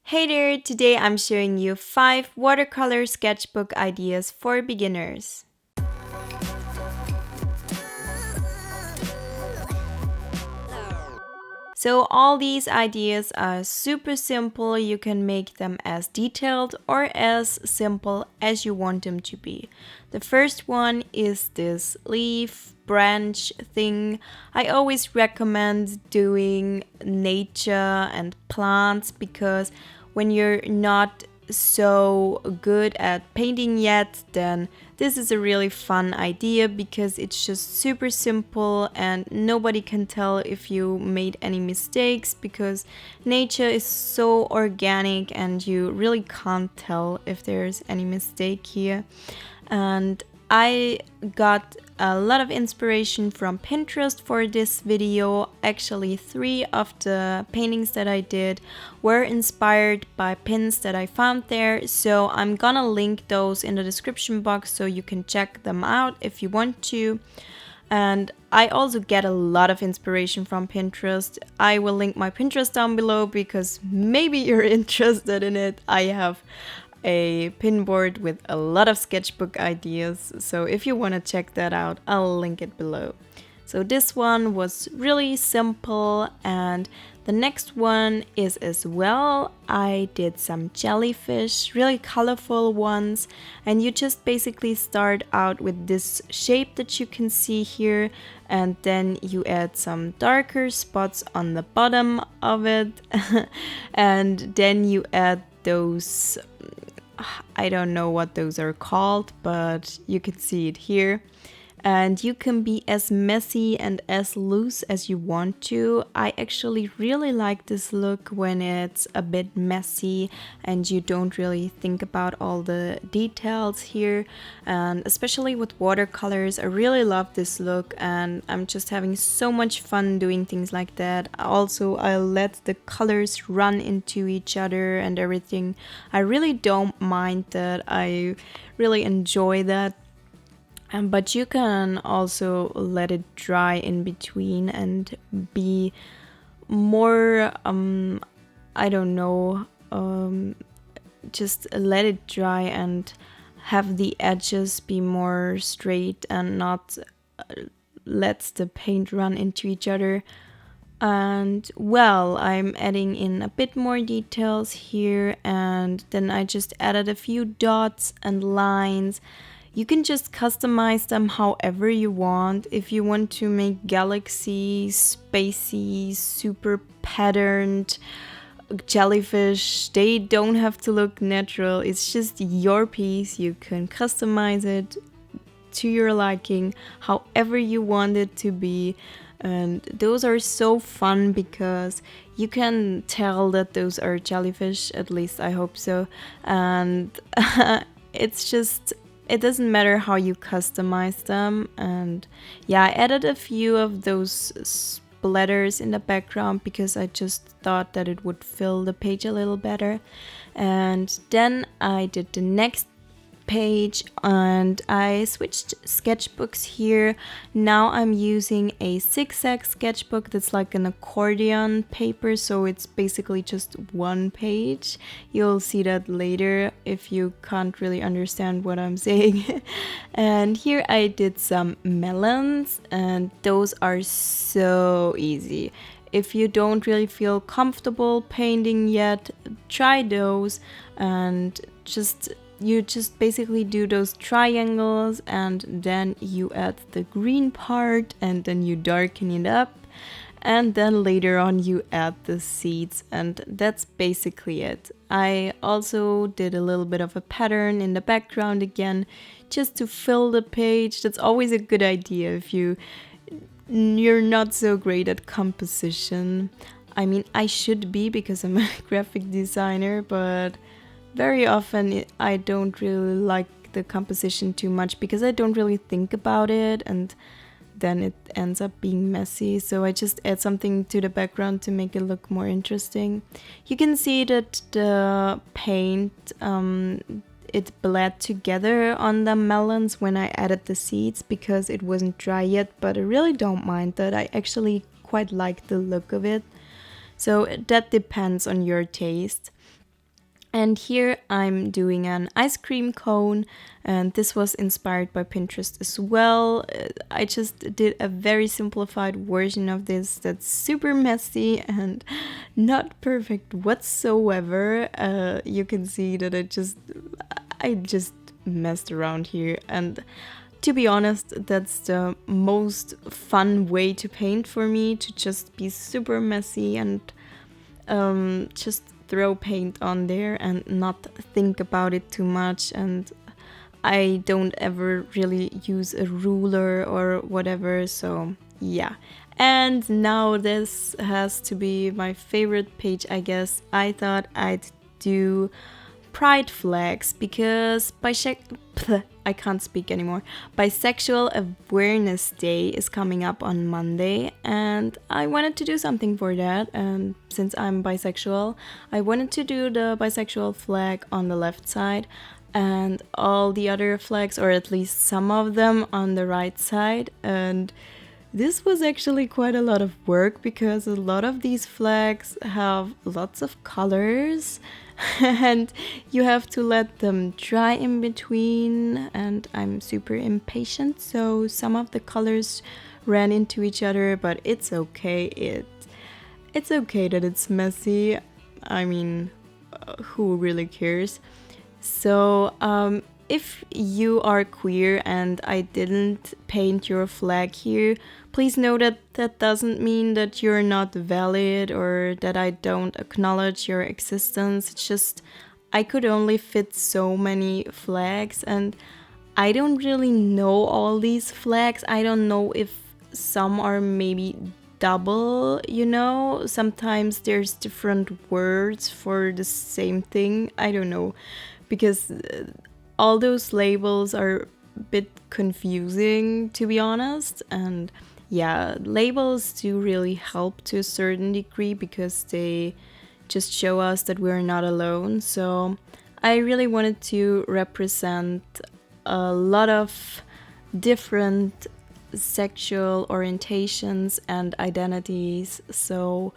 Hey there, today I'm showing you 5 watercolor sketchbook ideas for beginners. So all these ideas are super simple. You can make them as detailed or as simple as you want them to be. The first one is this leaf branch thing. I always recommend doing nature and plants because when you're not so good at painting yet, then this is a really fun idea because it's just super simple and nobody can tell if you made any mistakes because nature is so organic and you really can't tell if there's any mistake here. And I got a lot of inspiration from Pinterest for this video. Actually, 3 of the paintings that I did were inspired by pins that I found there. So I'm gonna link those in the description box so you can check them out if you want to. And I also get a lot of inspiration from Pinterest. I will link my Pinterest down below because maybe you're interested in it. I have a pinboard with a lot of sketchbook ideas, so if you want to check that out, I'll link it below. So this one was really simple, and the next one is as well. I did some jellyfish, really colorful ones, and you just basically start out with this shape that you can see here, and then you add some darker spots on the bottom of it, and then you add those, I don't know what those are called, but you can see it here. And you can be as messy and as loose as you want to. I actually really like this look when it's a bit messy and you don't really think about all the details here. And especially with watercolors, I really love this look and I'm just having so much fun doing things like that. Also, I let the colors run into each other and everything. I really don't mind that. I really enjoy that. But you can also let it dry in between and be more, I don't know, just let it dry and have the edges be more straight and not let the paint run into each other. And well, I'm adding in a bit more details here, and then I just added a few dots and lines. You can just customize them however you want. If you want to make galaxies, spacey, super patterned jellyfish, they don't have to look natural. It's just your piece. You can customize it to your liking, however you want it to be. And those are so fun because you can tell that those are jellyfish, at least I hope so. And it's just, it doesn't matter how you customize them. And yeah, I added a few of those splatters in the background because I just thought that it would fill the page a little better. And then I did the next page and I switched sketchbooks here. Now I'm using a zigzag sketchbook that's like an accordion paper, so it's basically just one page. You'll see that later if you can't really understand what I'm saying. And here I did some melons, and those are so easy. If you don't really feel comfortable painting yet, try those and you just basically do those triangles and then you add the green part and then you darken it up and then later on you add the seeds, and that's basically it. I also did a little bit of a pattern in the background again just to fill the page. That's always a good idea if you're not so great at composition. I mean, I should be because I'm a graphic designer, but very often I don't really like the composition too much because I don't really think about it and then it ends up being messy. So I just add something to the background to make it look more interesting. You can see that the paint, it bled together on the melons when I added the seeds because it wasn't dry yet, but I really don't mind that. I actually quite like the look of it. So that depends on your taste. And here I'm doing an ice cream cone, and this was inspired by Pinterest as well. I just did a very simplified version of this that's super messy and not perfect whatsoever. You can see that I just messed around here, and to be honest, that's the most fun way to paint for me, to just be super messy and just throw paint on there and not think about it too much. And I don't ever really use a ruler or whatever, so yeah. And now this has to be my favorite page, I guess. I thought I'd do pride flags because I can't speak anymore. Bisexual Awareness Day is coming up on Monday, and I wanted to do something for that. And since I'm bisexual, I wanted to do the bisexual flag on the left side and all the other flags, or at least some of them, on the right side. And this was actually quite a lot of work because a lot of these flags have lots of colors and you have to let them dry in between, and I'm super impatient, so some of the colors ran into each other, but it's okay. It's okay that it's messy. I mean, who really cares? So, if you are queer and I didn't paint your flag here, please know that that doesn't mean that you're not valid or that I don't acknowledge your existence. It's just I could only fit so many flags, and I don't really know all these flags. I don't know if some are maybe double, you know? Sometimes there's different words for the same thing. I don't know, because all those labels are a bit confusing, to be honest. And yeah, labels do really help to a certain degree because they just show us that we're not alone. So I really wanted to represent a lot of different sexual orientations and identities. So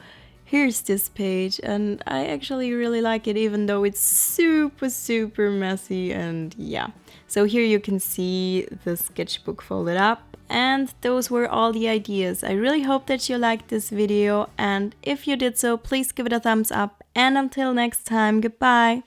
here's this page, and I actually really like it, even though it's super messy. And yeah, so here you can see the sketchbook folded up, and those were all the ideas. I really hope that you liked this video, and if you did so, please give it a thumbs up, and until next time, goodbye.